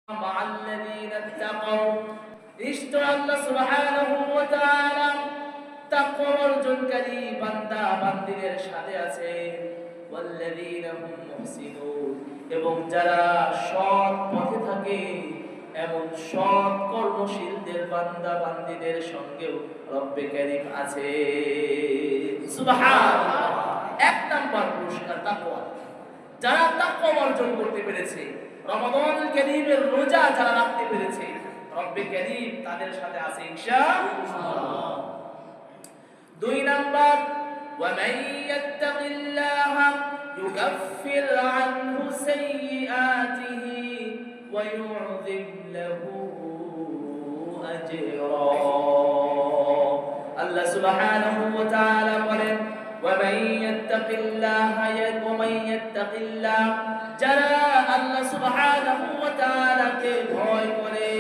মাআল্লাযীনা ইত্তাকাউ নিশ্চয় আল্লাহ সুবহানাহু ওয়া তাআলা তাকওয়া অর্জনকারী বান্দা বান্দীদের সাথে আছে ওয়াল্লাযীনা হুম মুহসিনুন এবং যারা সৎ পথে থাকে এমন সৎ কর্মশীলদের বান্দা বান্দীদের সঙ্গেও রব্বে কারীম আছে। সুবহানাল্লাহ। এক নাম্বার পুরস্কার তাকওয়া। যারা তাকওয়া অর্জন করতে পেরেছে, রমাদানুল কারীমের রোজা যারা রাখতে পেরেছে, রব্বে কারীম তাদের সাথে আছে ইনশাআল্লাহ। দুই নাম্বার ওয়া মান ইয়াত্তাকিল্লাহা ইউকাফির আনহু সাইয়্যাতিহি ওয়া ইউযিম লাহু আজরা। আল্লাহ সুবহানাহু ওয়া তাআলা বলেন ومن يتق الله যারা আল্লাহ সুবহানাহু ওয়া তাআলাকে ভয় করে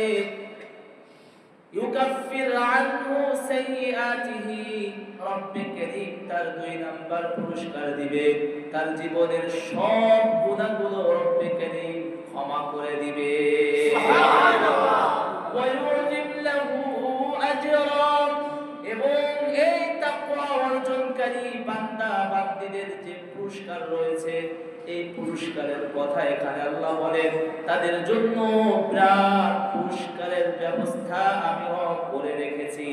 ইউকাফির আনহু সাইয়্যাতিহি রব্বে কারীম তার দুই নাম্বার পুরস্কার দিবে, তার জীবনের সব গুনাহগুলো রব্বে কারীম ক্ষমা করে দিবে। সুবহানাল্লাহ। ওয়া ইউযিম লাহু আজরা এবং এই তাকওয়া অর্জনকারী বান্দা বান্দীদের যে পুরস্কার রয়েছে এই পুরস্কারের কথা এখানে আল্লাহ বলেন তাদের জন্য বিরাট পুরস্কারের ব্যবস্থা আমি রব করে রেখেছি।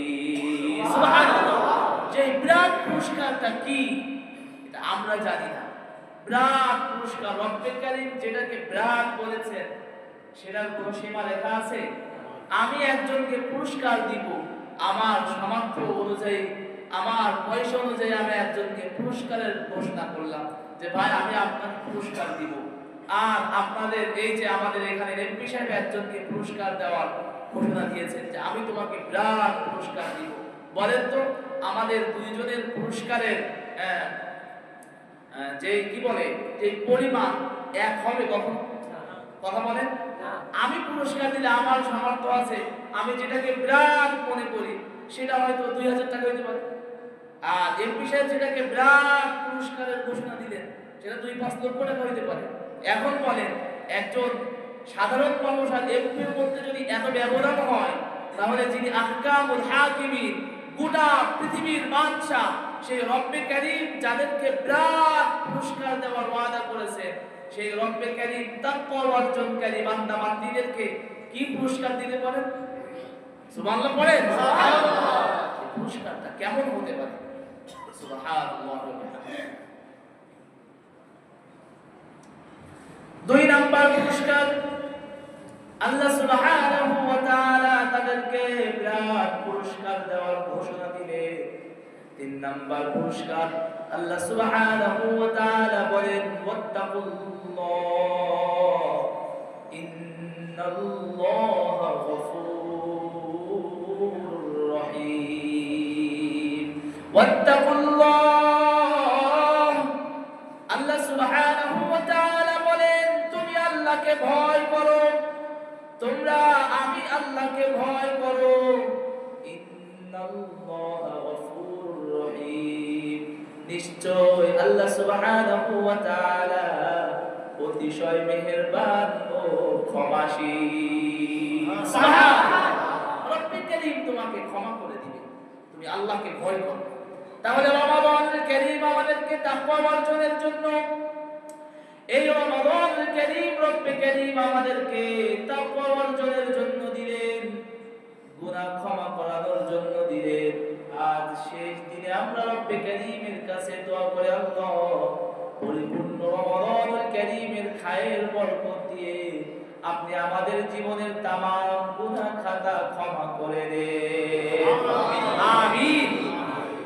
সুবহানাল্লাহ। যে বিরাট পুরস্কারটা কি এটা আমরা জানি না। বিরাট পুরস্কার রব্বে কারীম যেটাকে বিরাট বলেছেন সেটার কোনো সীমা লেখা আছে? আমি একজনকে পুরস্কার দিব আমার সামর্থ্য অনুযায়ী, আমার পয়সা অনুযায়ী আমি একজনকে পুরস্কারের ঘোষণা করলাম যে ভাই আমি আপনাকে পুরস্কার দিব। আর আপনাদের এই যে আমাদের এখানে এমপি সাহেব একজনকে পুরস্কার দেওয়ার ঘোষণা দিয়েছেন যে আমি তোমাকে বিরাট পুরস্কার দিব। বলেন তো আমাদের দুইজনের পুরস্কারের যে কি বলে যে পরিমাণ এক হবে কখনো? কথা বলেন। আমি পুরস্কার দিলে আমার সামর্থ্য আছে, আমি যেটাকে বিরাট মনে করি সেটা হয়তো 2000 টাকা হইতে পারে। আর এমপি সাহেব যেটাকে বিরাট পুরস্কারের ঘোষণা দিলেন সেটা 2-5 লক্ষ টাকা হইতে পারে। এখন বলেন একজন সাধারণ মানুষ আর এমপির মধ্যে যদি এত ব্যবধান হয় তাহলে যিনি আহকামুল হাকিমিন গোটা পৃথিবীর বাদশা সেই রব্বে কারীম যাদেরকে বিরাট পুরস্কার দেওয়ার ওয়াদা করেছে সেই রব্বে কারীম তাকওয়া অর্জনকারী বান্দা বান্দীদেরকে কি পুরস্কার দিতে পারেন? সুবহানাল্লাহ পড়েন। সুবহানাল্লাহ। এই পুরস্কারটা কেমন হতে পারে? সুবহানাল্লাহ। দুই নাম্বার পুরস্কার আল্লাহ সুবহানাহু ওয়া তাআলা তাদেরকে বিরাট পুরস্কার দেওয়ার ঘোষণা দিলেন। তিন নাম্বার পুরস্কার আল্লাহ সুবহানাহু ওয়া তাআলা বলেন ওয়াত্তাকুল্লাহ ইন্নাল্লাহা গফুরুর রহিম। ওয়াত্তাকুল্লাহ আল্লাহ সুবহানাহু ওয়া তাআলা বলেন তুমি আল্লাহকে ভয় করো, তোমরা আমি আল্লাহকে ভয় করো। ইন্নাল্লাহা গফুরুর রহিম নিশ্চয় আল্লাহ সুবহানাহু ওয়া তাআলা অতিশয় মেহেরবান ও ক্ষমাশীল। সুবহানাল্লাহ। রব্বে কারীম তোমাকে ক্ষমা করে দিবে তুমি আল্লাহকে ভয় করো। তাহলে রমাদানুল কারীম আমাদেরকে তাকওয়া অর্জনের জন্য এই রমাদানুল কারীম রব্বে কারীম আমাদেরকে তাকওয়া অর্জনের জন্য দিলেন, গুনাহ ক্ষমা করার জন্য দিলেন। আজ শেষ দিনে আমরা রব্বে কারীমের কাছে দোয়া করে আল্লাহ পরিপূর্ণ রমাদানুল কারীমের খায়ের বরকত দিয়ে আপনি আমাদের জীবনের तमाम গুনাহ খাতা ক্ষমা করে দেন। আমিন।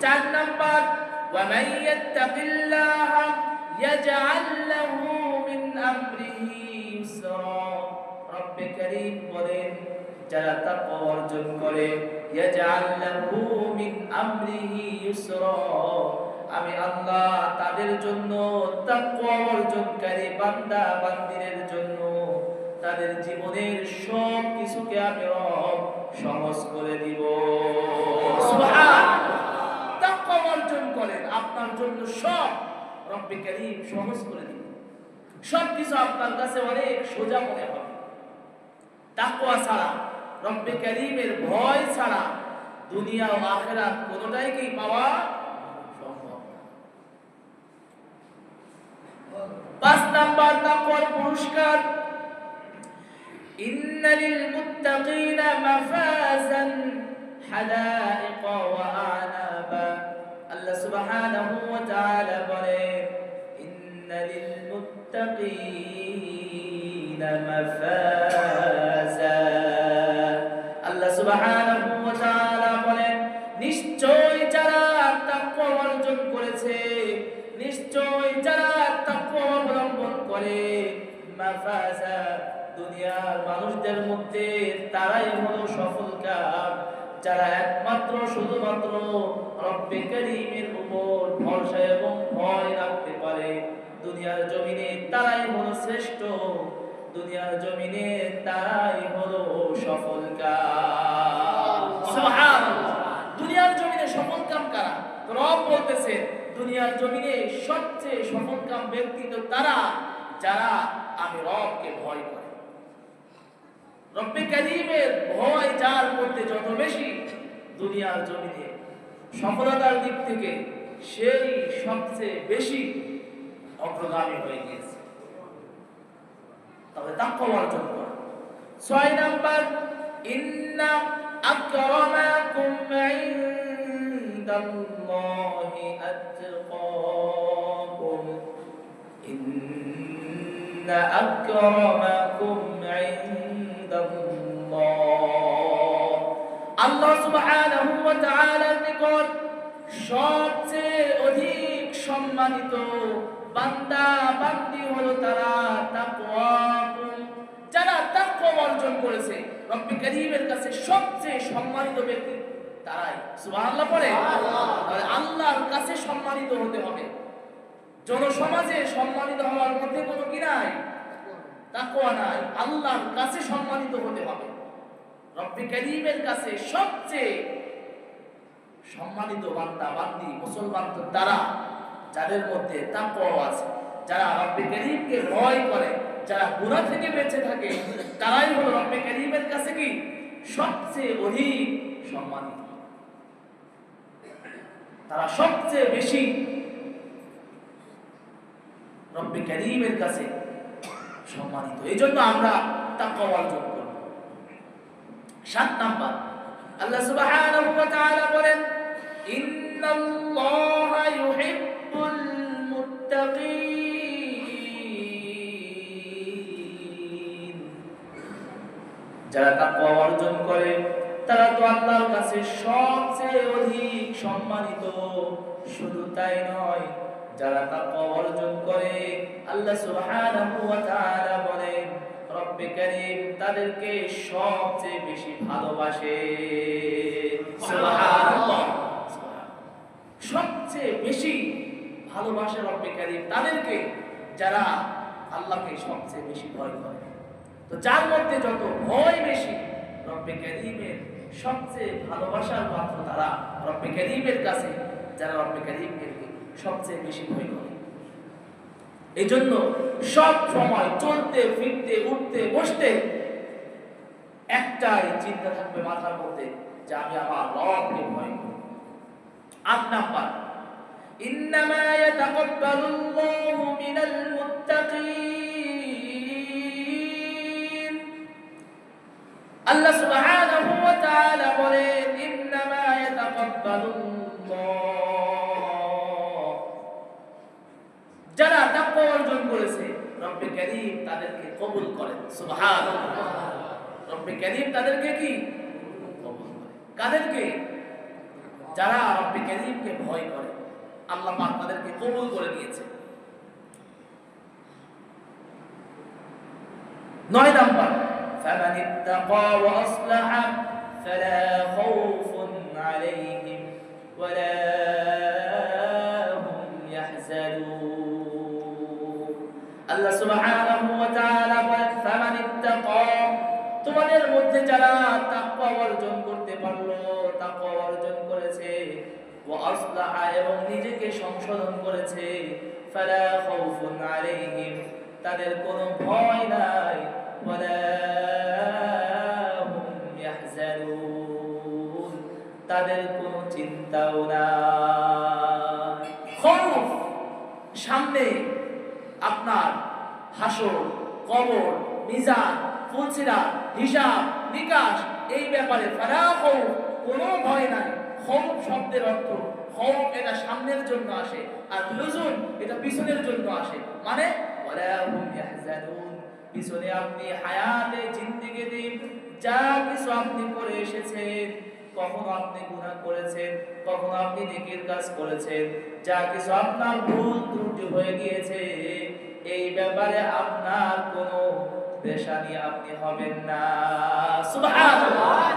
চার নাম্বার ওয়া মান ইয়াত্তাকিল্লাহা ইয়াজআল লাহু মিন আমরিহি ইউসরা। রব্বে কারীম বলেন যারা তাকওয়া অর্জন করে ইয়াজআল লাহু মিন আমরিহি ইউসরা আমি আল্লাহ তাদের জন্য তাকওয়া অর্জনকারী বান্দা বান্দীদের জন্য তাদের জীবনের সব কিছুকে আমি রব সহজ করে দিব। সুবহানাল্লাহ। তাকওয়া অর্জন করেন আপনার জন্য সব রব্বে কারীম সহজ করে দিবেন। সব কিছু আপনার কাছে অনেক সোজা মনে হবে। তাকওয়া ছাড়া, রব্বে কারীমের ভয় ছাড়া দুনিয়া ও আখিরাত কোনোটাই কি পাওয়া সম্ভব না। 5 নাম্বার তাকওয়ার পুরস্কার, ইন্না লিল মুত্তাকিনা মাফাজান হাদাইকা ওয়া আনাবা। আল্লাহ সুবহানাহু ওয়া তাআলা বলেন, ইন্না লিল মুত্তাকিনা মাফাজা। আল্লাহ সুবহানাহু ওয়া তাআলা বলেন, নিশ্চয় যারা তাকওয়া অর্জন করেছে, নিশ্চয় যারা তাকওয়া অবলম্বন করে, মাফাজা, দুনিয়ার মানুষদের মধ্যে তারাই হলো সফলকাম, যারা একমাত্র শুধুমাত্র রব্বে কারীমের উপর ভরসা এবং ভয় রাখতে পারে। দুনিয়ার জমিনে তারাই হলো শ্রেষ্ঠ, দুনিয়ার জমিনে তারাই হলো সফলকাম। সুবহানাল্লাহ। দুনিয়ার জমিনে সফলকাম কারা? রব বলতেছে দুনিয়ার জমিনে সবচেয়ে সফলকাম ব্যক্তি তো তারা যারা আমি রবকে ভয় করে। রব্বে কারীমের ভয় যার মধ্যে যত বেশি, দুনিয়ার জমিনে সফলতার দিক থেকে সেই সবচেয়ে বেশি অগ্রগামী হয়ে গিয়েছে। তবে তাকওয়া অর্জন করা। 6 নাম্বার, ইন্না আকরামাকুম ইনদাল্লাহি আতকাকুম। ইন্না আকরামাকুম ইনদাল্লাহ। আল্লাহ সুবহানাহু ওয়া তাআলার নিকট সবচেয়ে অধিক সম্মানিত বান্দা বান্দি হলো তারা তাকওয়াকুম, যারা তাকওয়া অর্জন করেছে। রব্বে কারীমের কাছে সবচেয়ে সম্মানিত ব্যক্তি তারাই। সুবহানাল্লাহ পড়ে। আর আল্লাহর কাছে সম্মানিত হতে হবে। জনসমাজে সম্মানিত হওয়ার মধ্যে কোনো কি নাই? তাকওয়া নাই। আল্লাহর কাছে সম্মানিত হতে হবে। রব্বে কারীমের কাছে সবচেয়ে সম্মানিত বান্দা বান্দি মুসলমান তো তারা যাদের মধ্যে তাকওয়া আছে, যারা রব্বে কারীমকে ভয় করে, যারা গুনাহ থেকে বেঁচে থাকে, তারাই হলো রব্বে কারীমের কাছে কি সবচেয়ে অধিক সম্মানিত। তারা সবচেয়ে বেশি রব্বে কারীমের কাছে সম্মানিত। এইজন্য আমরা তাকওয়া অর্জন করব। 7 নাম্বার, আল্লাহ সুবহানাহু ওয়া তাআলা বলেন, ইন্নাল্লাহা ইউহিব্বুল মুত্তাকিন। যারা তাকওয়া অর্জন করে তারা তো আল্লাহর কাছে সবচেয়ে অধিক সম্মানিত। শুধু তাই নয়, যারা তাকওয়া অর্জন করে আল্লাহ সুবহানাহু ওয়া তাআলা বলেন রব্বে কারীম তাদেরকে সবচেয়ে বেশি ভালোবাসে। সুবহানাল্লাহ। সবচেয়ে বেশি ভালোবাসে রব্বে কারীম তাদেরকে যারা আল্লাহকে সবচেয়ে বেশি ভয় করে। তো যার মধ্যে যত ভয় বেশি, রব্বে কারীমের সবচেয়ে ভালোবাসার পাত্র তারা রব্বে কারীমের কাছে যারা রব্বে কারীমকে সবচেয়ে বেশি ভয় করে। এই জন্য সব সময় চলতে ফিরতে উঠতে বসতে একটাই চিন্তা থাকবে মাথার মধ্যে যে আমি আমার রবকে ভয় করি। 8 নাম্বার, ইন্নামা ইয়াতাকাব্বালুল্লাহু মিনাল মুত্তাকিন। আল্লাহ সুবহানাহু ওয়া তাআলা বলেন, ইন্নামা ইয়াতাকাব্বালুল্লাহ, যারা তাকওয়া অর্জন করেছে রব্বে কারীম তাদেরকে কবুল করেন। সুবহানাল্লাহ। রব্বে কারীম তাদেরকে কি কবুল করে? কাদেরকে? যারা রব্বে কারীমকে ভয় করে, আল্লাহ পাক তাদেরকে কবুল করে নিয়েছে। 9 নাম্বার, ফামান ইত্তাকা ওয়া আসলাহা ফালা খাউফুন আলাইহিম ওয়ালা হুম ইয়াহজানুন। আল্লাহ সুবহানাহু ওয়া তাআলা বলেন, ফামান ইত্তাকা, তোমাদের মধ্যে যারা তাকওয়া অর্জন করতে পারলো, তাকওয়া অর্জন করেছে, ওয়া আসলাহা, এবং নিজেকে সংশোধন করেছে, ফালা খাউফুন আলাইহিম, তাদের কোনো ভয় নাই, ওয়ালা তাদের কোনো চিন্তাও নাই। খৌফ, সামনে আপনার হাসর, কবর, মিজান, ফুলসিরাত, হিসাব নিকাশ, এই ব্যাপারে ফালা খৌফ, কোনো ভয় নাই। খৌফ শব্দের অর্থ, খৌফ এটা সামনের জন্য আসে, আর হুজুন এটা পিছনের জন্য আসে। মানে ওয়ালা হুম ইয়াহজানুন, পিছনে আপনি হায়াতে জিন্দেগিতে যা কিছু আপনি করে এসেছেন, কখনো আপনি গুনাহ করেছেন, কখনো আপনি নেকির কাজ করেছেন, যা কিছু আপনার ভুল ত্রুটি হয়ে গিয়েছে, এই ব্যাপারে আপনার কোনো পেরেশানি আপনি হবেন না। সুবহানাল্লাহ।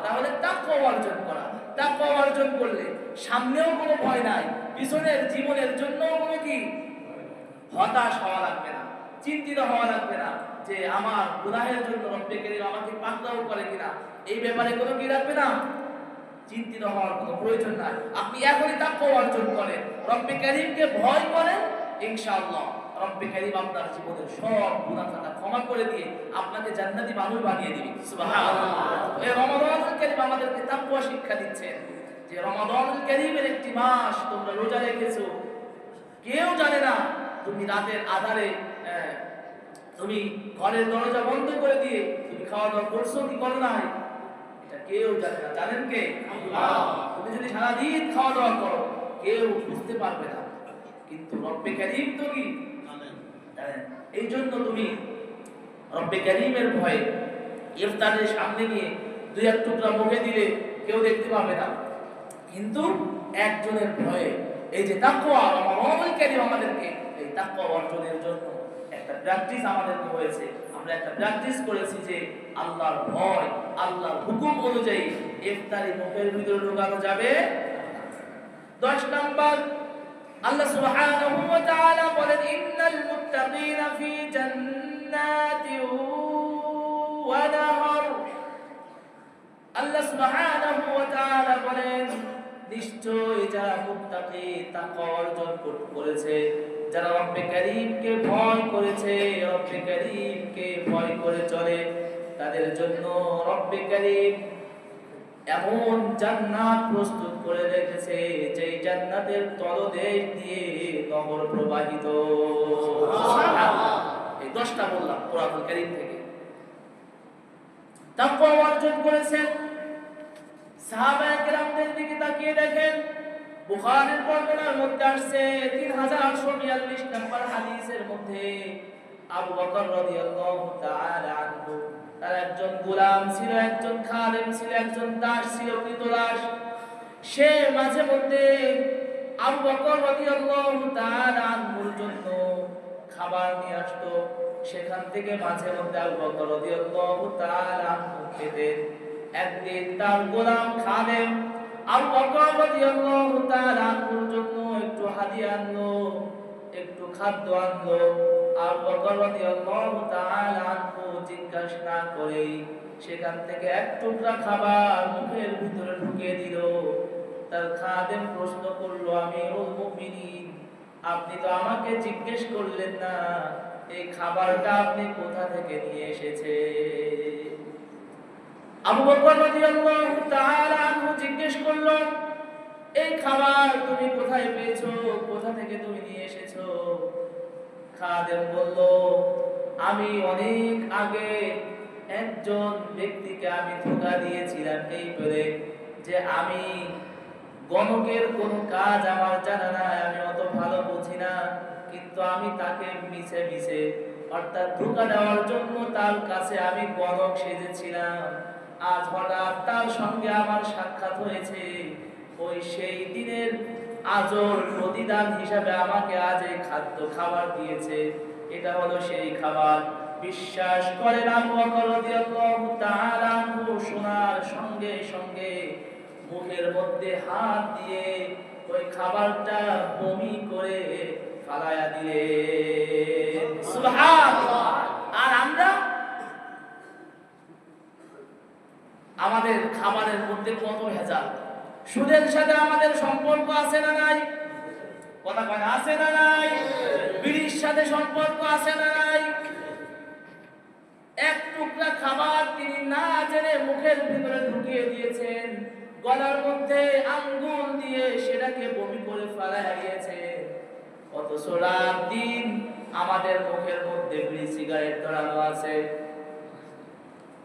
তাহলে তাকওয়া অর্জন করা, তাকওয়া অর্জন করলে সামনেও কোনো ভয় নাই, পিছনের জীবনের জন্য কোনো কি হতাশ হওয়া লাগবে না, চিন্তিত হওয়া লাগবে না যে আমার গুনাহের জন্য রব্বে কারীম আমাকে পাকড়াও করে কিনা, এই ব্যাপারে কোনো কি রাখবে না, চিন্তিত হওয়ার কোনো প্রয়োজন নাই। আপনি এখনই তাকওয়া অর্জন করেন, রব্বে কারীমকে ভয় করেন, ইনশাআল্লাহ রব্বে কারীম আপনার জীবনের সব গুনাহ খাতা ক্ষমা করে দিয়ে আপনাকে জান্নাতি মানুষ বানিয়ে দিবেন। সুবহানাল্লাহ। এই রমাদানুল কারীম আমাদেরকে তাকওয়া শিক্ষা দিচ্ছেন যে রমাদানুল কারীমের একটি মাস তোমরা রোজা রেখেছো, কেউ জানে না তুমি রাতের আধারে তুমি ঘরের দরজা বন্ধ করে দিয়ে তুমি খাওয়া দাওয়া করছো কি করো নাই, এটা কেউ জানে না। জানেন কে? আল্লাহ। তুমি যদি সারাদিন খাওয়া দাওয়া করো কেউ বুঝতে পারবে না, কিন্তু রব্বে কারীম তো কি জানেন। এই জন্য তুমি রব্বে কারীমের ভয়ে ইফতারের সামনে নিয়ে দুই এক টুকরা মুখে দিলে কেউ দেখতে পাবে না, কিন্তু একজনের ভয়ে, এই যে তাকওয়া, রমাদানুল কারীম আমাদেরকে এই তাকওয়া অর্জনের জন্য একটা প্র্যাকটিস আমাদেরকে হয়েছে। আমরা একটা প্র্যাকটিস করেছি যে আল্লাহর ভয়, আল্লাহর হুকুম অনুযায়ী ইফতারি মুখের ভিতরে ঢোকানো যাবে। 10 নাম্বার, আল্লাহ সুবহানাহু ওয়া তাআলা বলেন ইন্নাল মুত্তাকিনা ফি জান্নাতিন ওয়া নাহার। আল্লাহ সুবহানাহু ওয়া তাআলা বলেন নিশ্চয় যারা মুত্তাকি, তাকওয়া অর্জন করেছে, যারা রব্বে কারীমকে ভয় করেছে, রব্বে কারীমকে ভয় করে চলে, তাদের জন্য রব্বে কারীম এমন জান্নাত প্রস্তুত করে রেখেছে যেই জান্নাতের তলদেশ দিয়ে নহর প্রবাহিত। সুবহানাল্লাহ। এই 10টা বললাম কোরআনুল কারীম থেকে। তাকওয়া অর্জন করেছেন সাহাবায়ে কেরামদের দিকে তাকিয়ে দেখেন, বুখারীর বর্ণনার মধ্যে আসছে 3842 নম্বর হাদিসের মধ্যে আবু বকর রাদিয়াল্লাহু তাআলা আনহু, তার একজন গোলাম ছিল, একজন খাদেম ছিল, একজন দাস ছিল, কৃতদাস। সে মাঝে মধ্যে আবু বকর রাদিয়াল্লাহু তাআলা আনহুর জন্য খাবার নিয়ে আসতো, সেখান থেকে মাঝে মধ্যে আবু বকর রাদিয়াল্লাহু তাআলা আনহু খেতেন। একদিন তার গোলাম খাদেম আবু বকর রাদিয়াল্লাহু তাআলা আনহুর জন্য একটু হাদিয়া আনলো, একটু খাদ্য আনলো। আবু বকর রাদিয়াল্লাহু তাআলা আনহু জিজ্ঞাসা না করেই সেখান থেকে এক টুকরা খাবার মুখের ভিতরে ঢুকিয়ে দিল। তার খাদেম প্রশ্ন করলো, আমিরুল মুমিনিন, আপনি তো আমাকে জিজ্ঞেস করলেন না এই খাবারটা আপনি কোথা থেকে নিয়ে এসেছেন? আবু বকর রাদিয়াল্লাহু তাআলা আনহু জিজ্ঞেস করলো, এই খাবার তুমি কোথায় পেয়েছো, কোথা থেকে তুমি নিয়ে এসেছো? খাদেম বলল, আমি অনেক আগে একজন ব্যক্তিকে আমি ধোঁকা দিয়েছিলাম এই বলে যে আমি গণকের কোন কাজ আমার জানা নাই, আমি অত ভালো বুঝি না, কিন্তু আমি তাকে মিছে মিছে অর্থাৎ ধোঁকা দেওয়ার জন্য তার কাছে আমি গণক সেজেছিলাম। আজ হঠাৎ তার সঙ্গে আমার সাক্ষাৎ হয়েছে, ওই সেই দিনের আজর প্রতিদান হিসাবে আমাকে আজ এই খাদ্য খাবার দিয়েছে, এটা হলো সেই খাবার। বিশ্বাস করেন আবু বকর রাদিয়াল্লাহু তাআলা আনহু শোনার সঙ্গে সঙ্গে মুখের মধ্যে হাত দিয়ে ওই খাবারটা বমি করে ফালায়া দিলেন। সুবহানাল্লাহ। আর আমরা আমাদের খাবারের মধ্যে কত ভেজাল। সুদের সাথে আমাদের সম্পর্ক আছে না নাই? কথা কয় না, আছে না নাই? বিড়ির সাথে সম্পর্ক আছে না নাই? এক টুকরা খাবার তিনি না জেনে মুখের ভিতরে ঢুকিয়ে দিয়েছেন, গলার মধ্যে আঙ্গুল দিয়ে সেটাকে বমি করে ফেলাইয়া দিয়েছে। অথচ রাত দিন আমাদের মুখের মধ্যে বিড়ি সিগারেট ধরানো আছে,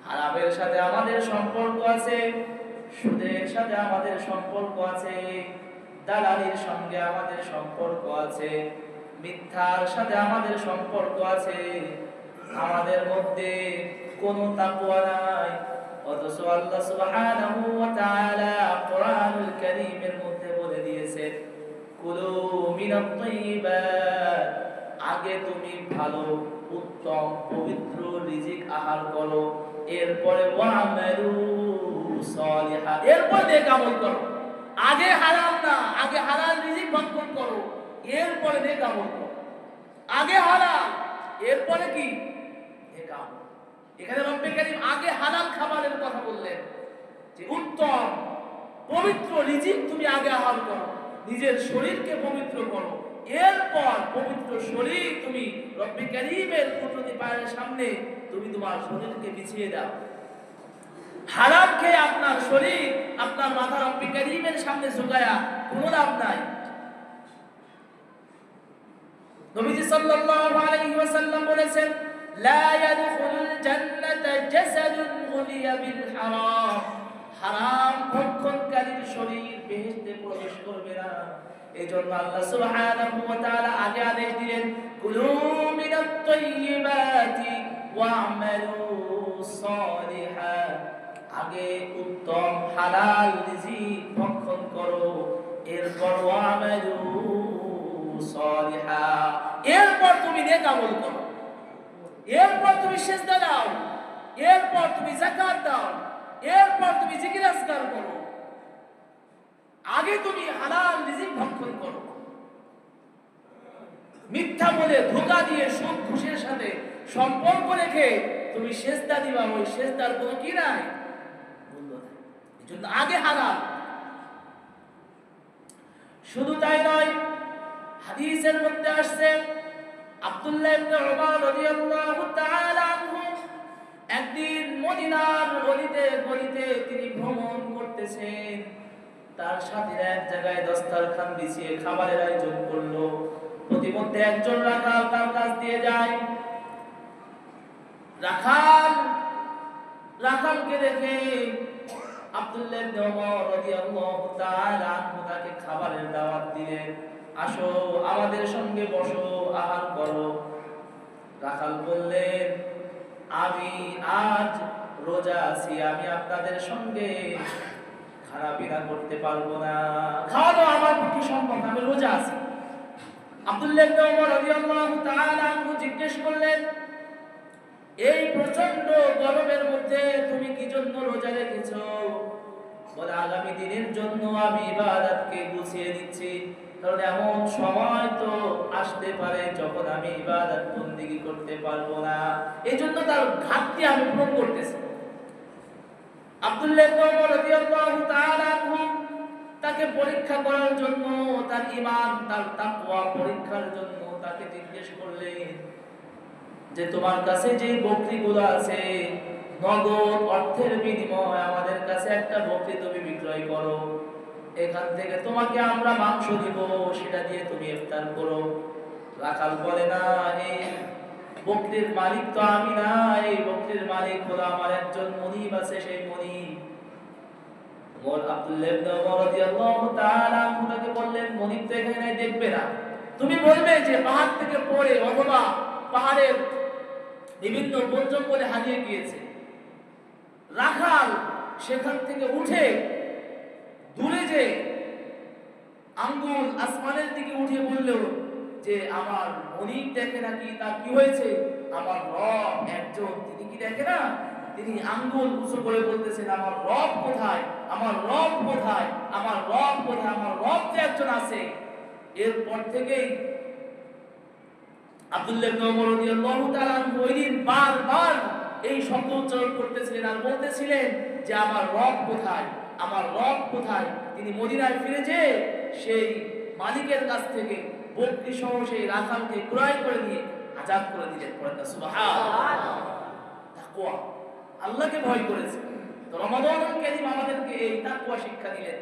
হারামের সাথে আমাদের সম্পর্ক আছে, সুদের সাথে আমাদের সম্পর্ক আছে, দালালির সঙ্গে আমাদের সম্পর্ক আছে, মিথ্যার সাথে আমাদের সম্পর্ক আছে, আমাদের মধ্যে কোনো তাকওয়া নাই। অথচ আল্লাহ সুবহানাহু ওয়া তাআলা কোরআনুল কারীমের মধ্যে বলে দিয়েছেন, কুলু মিনাত তাইয়্যিবাত, আগে তুমি ভালো উত্তম পবিত্র রিজিক আহার করো, এরপরে ওয়ামালু সালিহা, এরপর নেক আমল করো। আগে হারাম না, আগে হালাল রিজিক ভক্ষণ করো, এরপরে নেক আমল করো। আগে হালাল, এরপরে কি নেক আমল। এখানে রব্বে কারীম আগে হালাল খাবারের কথা বললেন, যে উত্তম পবিত্র রিজিক তুমি আগে আহার করো, নিজের শরীরকে পবিত্র করো, এরপর পবিত্র শরীর তুমি রব্বে কারীমের কুদরতি পায়ের সামনে তুমি তোমার শরীরকে বিছিয়ে দাও। হারাম খেয়ে আপনার শরীর আপনার মাথা রব্বে কারীমের সামনে ঝুঁকায়া কোনো লাভ নাই। নবীজি সাল্লাল্লাহু আলাইহি ওয়াসাল্লাম বলেছেন, লা ইয়াদখুলুল জান্নাতা জাসাদুন গুলিয়া বিল হারাম, হারাম ভক্ষণকারীর শরীর বেহেশতে প্রবেশ করবে না। এজন্য আল্লাহ সুবহানাহু ওয়া তাআলা আগে আদেশ দিলেন, কুলু মিনাত তাইয়্যিবাতি ওয়া'মালু সালিহা, আগে উত্তম হালাল রিজিক ভক্ষণ করো, এরপর ওয়া'মালু সালিহা, এরপর তুমি নেক আমল করো, এরপর তুমি সিজদা দাও, এরপর তুমি যাকাত দাও, এরপর তুমি জিকির আজকার করো। আগে তুমি হালাল রিজিক ভক্ষণ করো। মিথ্যা বলে ধোঁকা দিয়ে সুদ ঘুষের সাথে সম্পর্ক রেখে তুমি সিজদা দিবা, ওই সিজদার কোনো কি নাই, মূল্য নাই। এজন্য আগে হালাল। শুধু তাই নয়, হাদিসের মধ্যে আসছে, আব্দুল্লাহ ইবনে উমর রাদিয়াল্লাহু তাআলা আনহু একদিন মদিনার গলিতে গলিতে তিনি ভ্রমণ করতেছেন। তার সাথীরা এক জায়গায় দস্তরখান বিছিয়ে খাবারের আয়োজন করলো। প্রতিমধ্যে একজন রাখাল তার কাছ দিয়ে যায়। রাখালকে দেখে আব্দুল্লাহ ইবনে উমর রাদিয়াল্লাহু তাআলা আনহু তাকে খাবারের দাওয়াত দিলেন, আসো আমাদের সঙ্গে বসো, আহার করো। রাখাল বললেন, আমি আজ রোজা আছি, আমি আপনাদের সঙ্গে খারাপিনা করতে পারবো না, খাওয়ানো আমার পক্ষে সম্ভব না, আমি রোজা আছি। আব্দুল্লাহ ইবনে উমর রাদিয়াল্লাহু তাআলা আনহু জিজ্ঞেস করলেন, এই প্রচন্ড গরমের মধ্যে তুমি কি জন্য রোজা রেখেছো? বলে, আগামী দিনের জন্য আমি ইবাদতকে গুছিয়ে দিচ্ছি, কারণ এমন সময় তো আসতে পারে যখন আমি ইবাদত বন্দেগী করতে পারবো না, এই জন্য তার ঘাটতি আমি পূরণ করতেছি। আব্দুল্লাহ ইবনে উমর রাদিয়াল্লাহু তাআলা আনহু তাকে পরীক্ষা করার জন্য, তার ঈমান তার তাকওয়া পরীক্ষার জন্য তাকে জিজ্ঞেস করলেন যে, তোমার কাছে যে বকরিগুলো আছে, নগদ অর্থের বিনিময়ে আমাদের কাছে একটা বকরি তুমি বিক্রয় করো, এখান থেকে তোমাকে আমরা মাংস দিব, সেটা দিয়ে তুমি ইফতার করো। রাখাল বলে, না, এই বকরির মালিক তো আমি না, এই বকরির মালিক হলো আমার একজন মনিব আছে, সেই মনিব। আব্দুল্লাহ ইবনে উমর রাদিয়াল্লাহু তাআলা আনহু তাকে বললেন, মনিব তো এখানে দেখবে না, তুমি বলবে যে পাহাড় থেকে পড়ে অথবা পাহাড়ের বিভিন্ন বন জঙ্গলে হারিয়ে গিয়েছে। রাখাল সেখান থেকে উঠে দূরে যে আঙ্গুল আসমানের দিকে উঠে বলল যে, আমার মনিব দেখে নাকি, তার কি হয়েছে? আমার রব একজন, তিনি কি দেখে না? তিনি আঙ্গুল উঁচু করে বলতেছেন, আমার রব কোথায়, আমার রব কোথায়, আমার রব কোথায়, আমার রব যে একজন আছে। এরপর থেকেই আব্দুল্লাহ ইবনে উমর রাদিয়াল্লাহু তাআলা ওই দিন বারবার এই শব্দ উচ্চারণ করতেছিলেন আর বলতেছিলেন যে, আমার রব কোথায়, আমার রব কোথায়। তিনি মদিনায় ফিরে যেয়ে সেই মালিকের কাছ থেকে বকরি সহ সেই রাখালকে ক্রয় করে নিয়ে আজাদ করে দিলেন। পড়েন না সুবহানাল্লাহ। তাকওয়া, আল্লাহকে ভয় করেছে। তো রমাদানুল কারীম আমাদেরকে এই তাকওয়া শিক্ষা দিলেন।